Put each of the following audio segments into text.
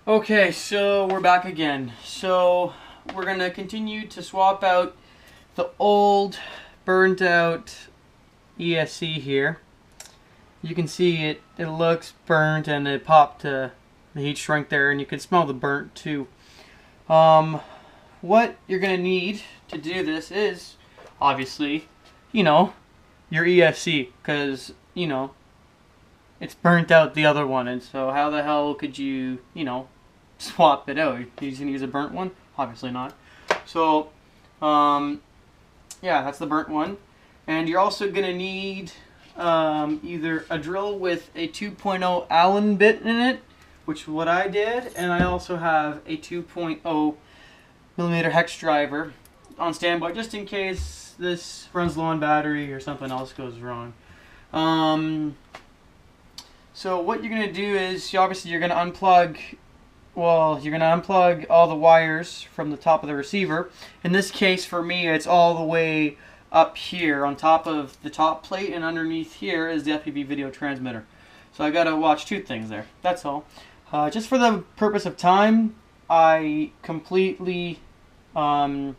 Okay, so we're back again. So we're gonna continue to swap out the old burnt out ESC here. You can see it looks burnt and it popped the heat shrink there, and you can smell the burnt too. What you're gonna need to do this is obviously, your ESC, because it's burnt out the other one, and so how the hell could you swap it out? You're just gonna use a burnt one? Obviously not. So yeah, that's the burnt one. And you're also gonna need either a drill with a 2.0 Allen bit in it, which is what I did, and I also have a 2.0 millimeter hex driver on standby just in case this runs low on battery or something else goes wrong. So what you're gonna do is obviously you're gonna unplug. Well, you're gonna unplug all the wires from the top of the receiver. In this case, for me, it's all the way up here on top of the top plate, and underneath here is the FPV video transmitter. So I gotta watch two things there. That's all. Just for the purpose of time, I completely undid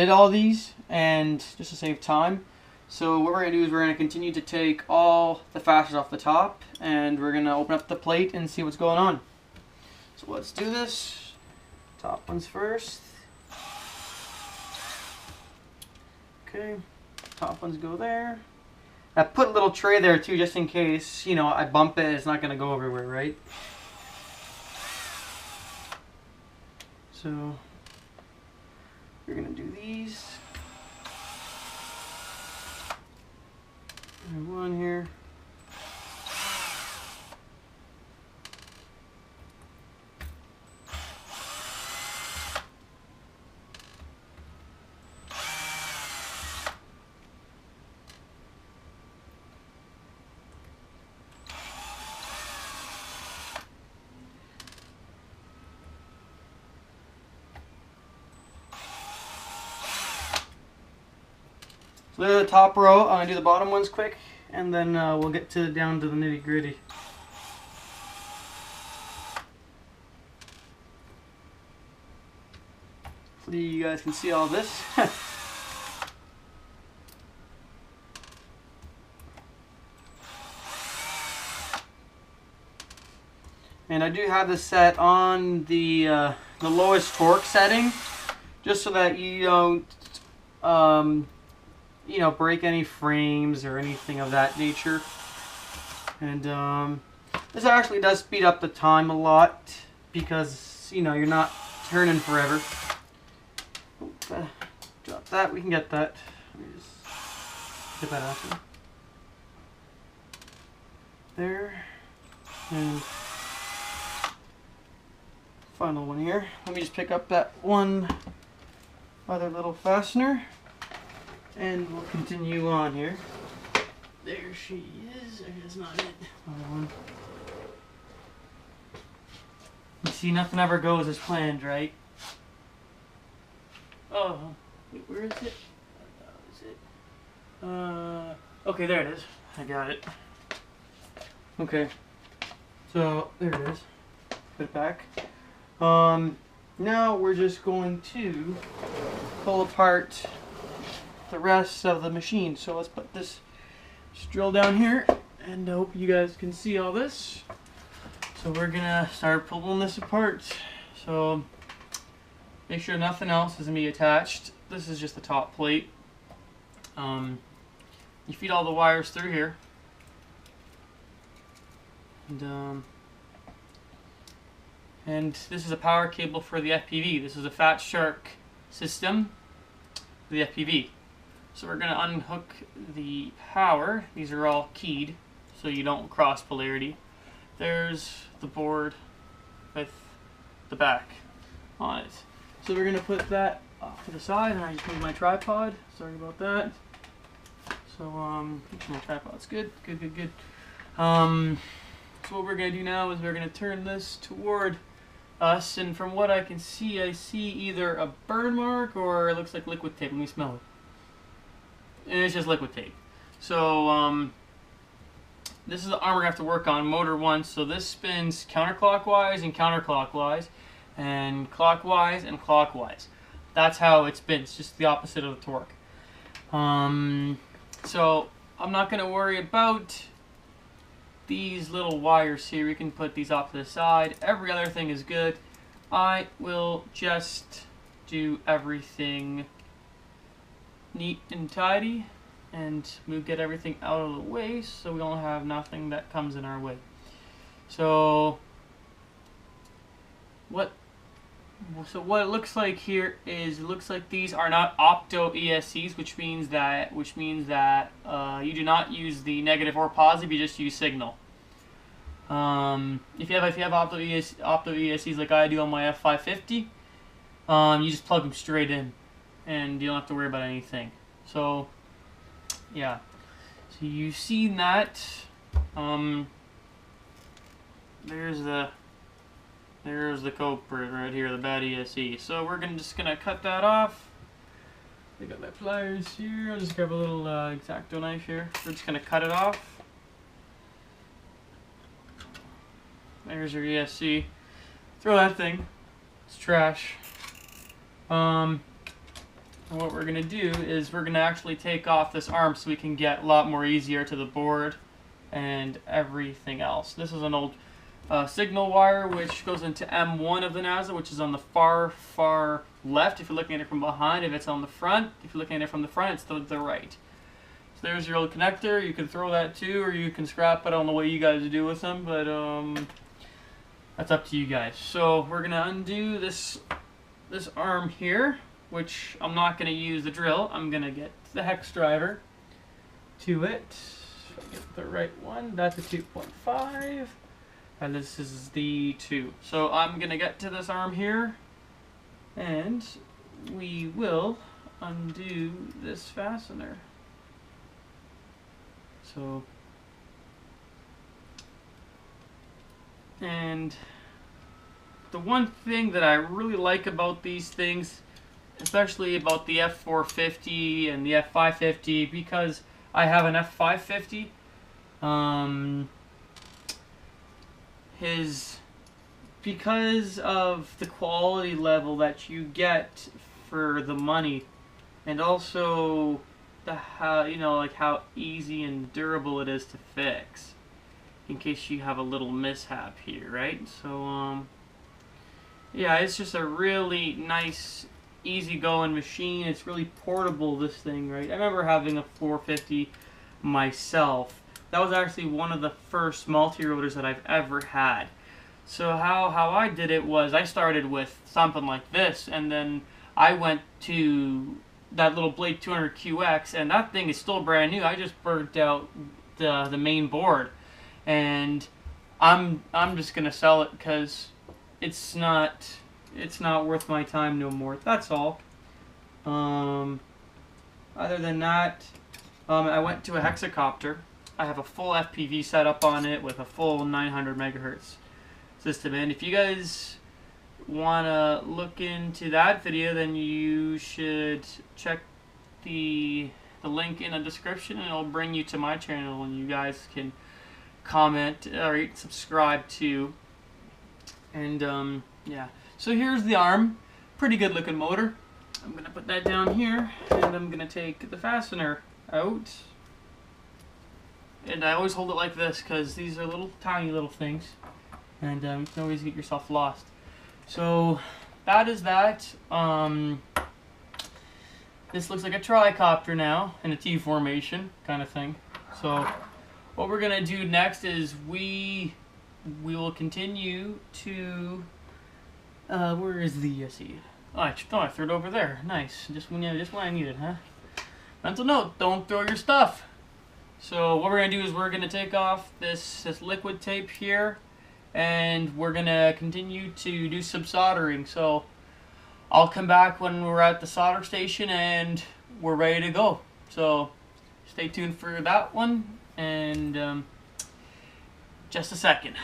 all these, and just to save time. So what we're going to do is we're going to continue to take all the fasteners off the top, and we're going to open up the plate and see what's going on. So let's do this. Top ones first. Okay, top ones go there. I put a little tray there too, just in case, I bump it, it's not going to go everywhere, right? So we're going to do these. And one here. So there's the top row. I'm going to do the bottom ones quick, and then we'll get down to the nitty gritty. Hopefully you guys can see all this. And I do have this set on the lowest torque setting, just so that you don't break any frames or anything of that nature. And this actually does speed up the time a lot, because you're not turning forever. Drop that. We can get that. Let me just get that out there. And final one here. Let me just pick up that one other little fastener, and we'll continue on here. There she is. That's not it. Other one. You see, nothing ever goes as planned, right? Oh, wait, where is it? Is it? Okay, there it is. I got it. Okay. So there it is. Put it back. Now we're just going to pull apart the rest of the machine. So let's put this drill down here, and I hope you guys can see all this. So we're gonna start pulling this apart. So make sure nothing else is gonna be attached. This is just the top plate. You feed all the wires through here, and this is a power cable for the FPV. This is a Fat Shark system for the FPV. So we're going to unhook the power. These are all keyed, so you don't cross polarity. There's the board with the back on it. So we're going to put that off to the side, and I just moved my tripod. Sorry about that. So make sure my tripod's good. Good. So what we're going to do now is we're going to turn this toward us, and from what I can see, I see either a burn mark or it looks like liquid tape. Let me smell it. And it's just liquid tape. So this is the arm we're going to have to work on, motor 1. So this spins counterclockwise and counterclockwise, and clockwise and clockwise. That's how it spins, just the opposite of the torque. So I'm not going to worry about these little wires here. We can put these off to the side. Every other thing is good. I will just do everything neat and tidy and get everything out of the way so we don't have nothing that comes in our way. So what it looks like here is, it looks like these are not opto ESCs, which means that you do not use the negative or positive, you just use signal. If you have opto ESCs like I do on my F550, you just plug them straight in and you don't have to worry about anything. So yeah, so you've seen that. There's the culprit right here, the bad ESC. So we're just gonna cut that off. I got my pliers here. I'll just grab a little X-Acto knife here. We're just gonna cut it off. There's your ESC. Throw that thing. It's trash. And what we're gonna do is we're gonna actually take off this arm so we can get a lot more easier to the board and everything else. This is an old signal wire which goes into M1 of the NASA, which is on the far left if you're looking at it from behind. If it's on the front, if you're looking at it from the front, it's the right. So there's your old connector. You can throw that too, or you can scrap it. I don't know what you guys do with them, but that's up to you guys. So we're gonna undo this arm here, which I'm not gonna use the drill. I'm gonna get the hex driver to it. Get the right one. That's a 2.5. And this is the 2. So I'm going to get to this arm here, and we will undo this fastener. So, and the one thing that I really like about these things, especially about the F450 and the F550, because I have an F550, because of the quality level that you get for the money, and also how easy and durable it is to fix in case you have a little mishap here, right? So yeah, it's just a really nice, easy-going machine. It's really portable, this thing, right? I remember having a 450 myself. That was actually one of the first multi-rotors that I've ever had. So how I did it was I started with something like this, and then I went to that little Blade 200 QX, and that thing is still brand new. I just burnt out the main board, and I'm just gonna sell it because it's not worth my time no more. That's all. Other than that, I went to a hexacopter. I have a full FPV setup on it with a full 900 megahertz system, and if you guys want to look into that video, then you should check the link in the description, and it'll bring you to my channel, and you guys can comment or subscribe to. And yeah, so here's the arm. Pretty good looking motor. I'm gonna put that down here, and I'm gonna take the fastener out. And I always hold it like this because these are tiny little things, and you can always get yourself lost. So that is that. This looks like a tricopter now in a T formation kind of thing. So what we're gonna do next is we will continue to where is the ESC? Oh, I threw it over there. Nice. Just when I need it, huh? Mental note: don't throw your stuff. So what we're going to do is we're going to take off this liquid tape here, and we're going to continue to do some soldering. So I'll come back when we're at the solder station and we're ready to go. So stay tuned for that one, and just a second.